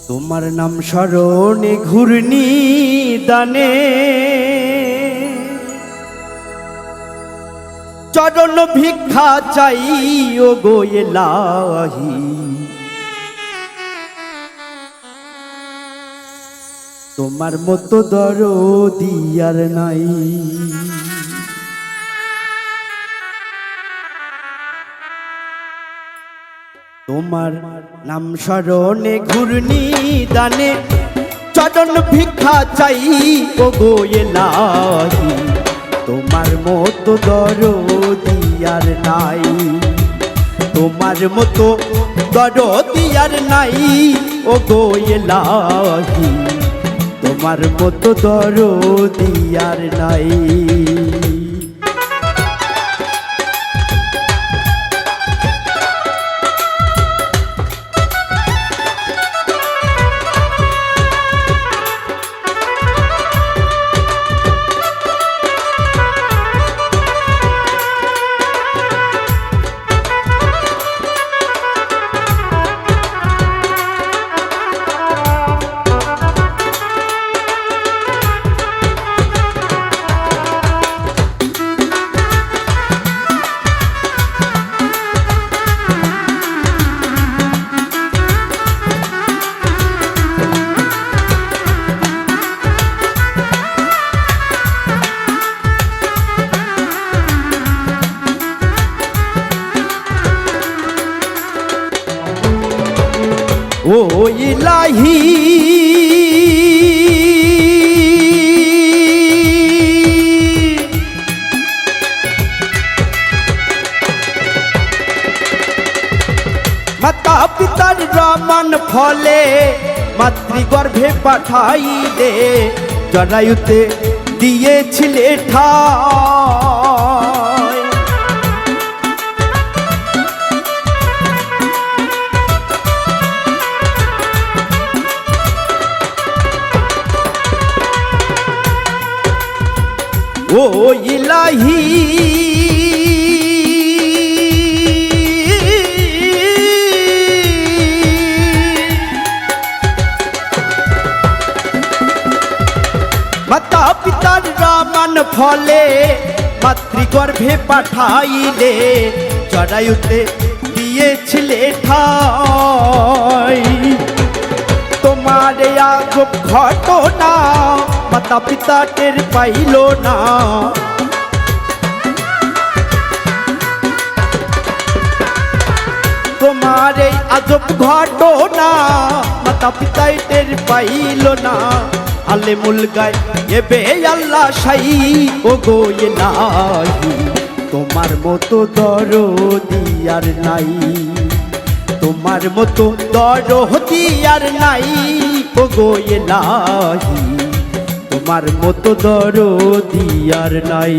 তোমার নাম স্মরণে ঘূর্ণি দানে চরণ ভিক্ষা চাই ও গো এলাহি। তোমার মতো দরদি আর নাই। তোমার নাম স্মরণে ঘূর্ণি দানে চরণ ভিক্ষা চাই ও গো এলাহি। তোমার মতো দরদি আর নাই। তোমার মতো দরদি আর নাই ও গো এলাহি। তোমার মতো দরদি আর নাই। ও ইলাহি মাতা পিতার রমান ফলে মাতৃগর্ভে পাঠাই দে জরায়ুতে দিয়েছিলে ঠাই। ও ইলাহি মাতা পিতার রমান ফলে মাতৃগর্ভে পাঠাইলে জরায়ুতে দিয়েছিলে ঠাই। তোমার আজব ঘটনা মাতা পিতা টের পাইল না। তোমার এই আজব ঘটনা মাতা পিতাই টের পাইল না। আলেমুল গায় এবে আল্লাহ শাই ও গো এলাহি। তোমার মতো দরদি আর নাই। তোমার মতো দরদি আর নাই ও গো এলাহি। তোমার মতো দরদি আর নাই।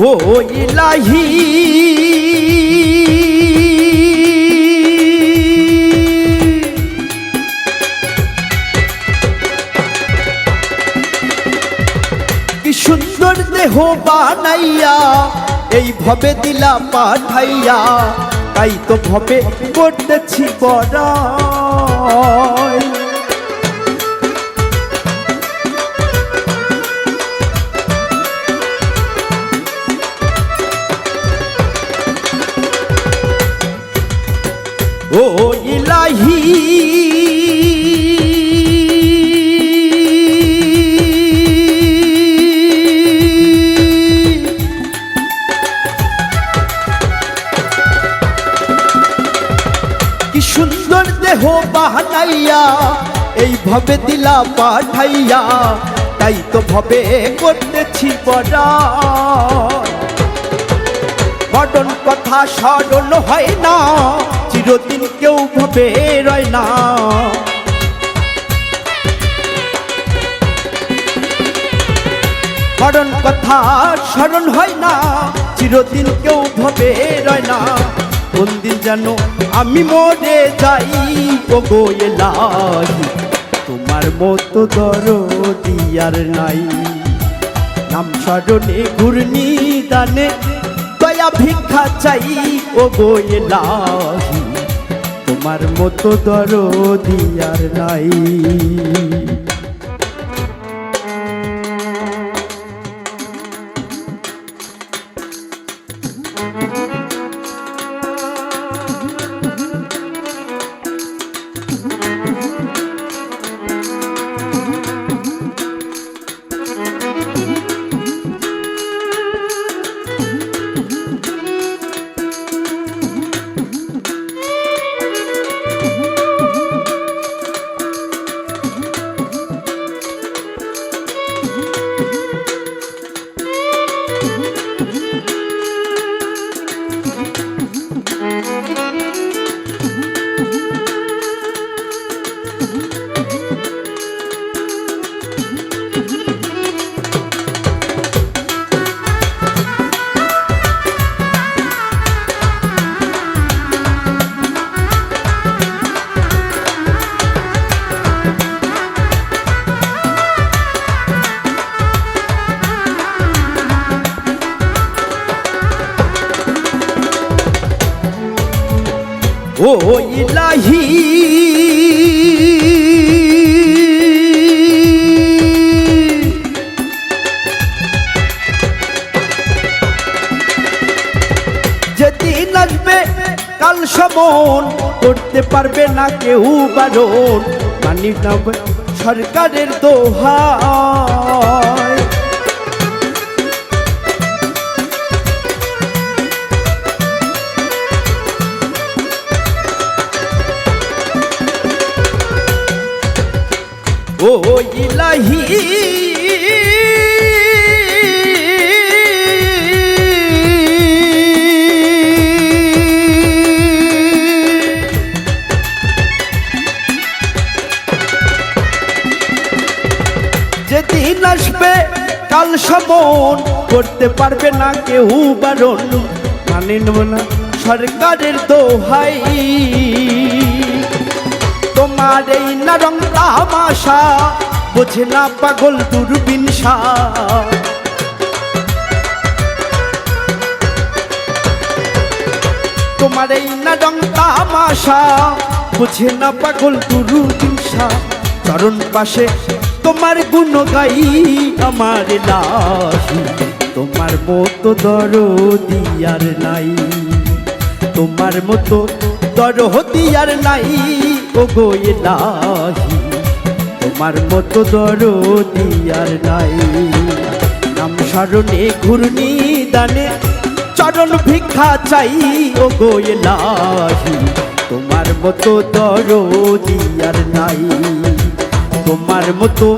ও ইলাহি কি সুন্দর দেহ বানাইয়া এই ভবে দিলা পাঠাইয়া। তাই তো ভবে করতেছি বড়াই। ও ইলাহি বাহানাইয়া এইভাবে দিলা পাঠাইয়া, তাই তো ভবে করতেছি বড়াই। মরণ কথা স্মরণ হয় না, চিরদিন কেউ ভবে রয় না। মরণ কথা স্মরণ হয় না, চিরদিন কেউ ভবে রয় না। কোন দিন যেন আমি মরে যাই, ও গো এলাহি তোমার মতো দরদি আর নাই। নাম স্মরণে ঘূর্ণি দানে দয়া ভিক্ষা চাই, ও গো এলাহি তোমার মতো দরদি আর নাই। ও ইলাহি যেদিন আসবে কাল সমন, করতে পারবে না কেউ বারণ। মানি না সরকারের দোহাই, ও ইলাহি যেদিন আসবে কাল সমন, করতে পারবে না কেউ বারণ। মানে না সরকারের দোহাই, তোমার এই নরম তামাশা বোঝে না পাগল দূরবীন শাহ। তোমার এই নরম তামাশা বোঝে না পাগল দূরবীন শাহ। চরণ পাশে তোমার গুণ গাই আমার লাহি, তোমার মতো দরদি আর নাই। তোমার মতো দরদি আর নাই, ও গো এলাহি তোমার মতো দরদি আর নাই। নাম স্মরণে ঘূর্ণি দানে চরণ ভিক্ষা চাই, ও গো এলাহি তোমার মতো দরদি আর নাই। তোমার মতো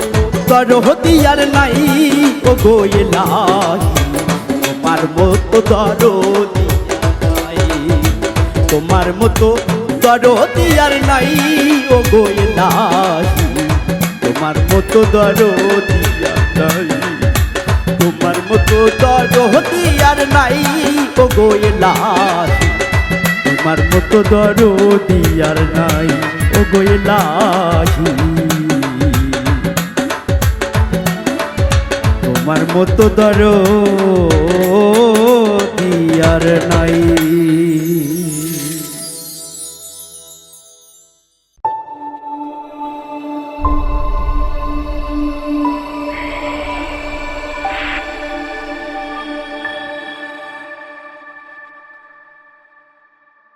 দরদি আর নাই, ও গো এলাহি তোমার মতো দরদি নাই। তোমার মতো দরদি আর নাই, ও গো এলাহি তোমার মতো দরদি আর নাই। তোমার মতো দরদি আর নাই, ও গো এলাহি তোমার মতো দরদি আর নাই, ও গো এলাহি তোমার মতো দরদি আর নাই।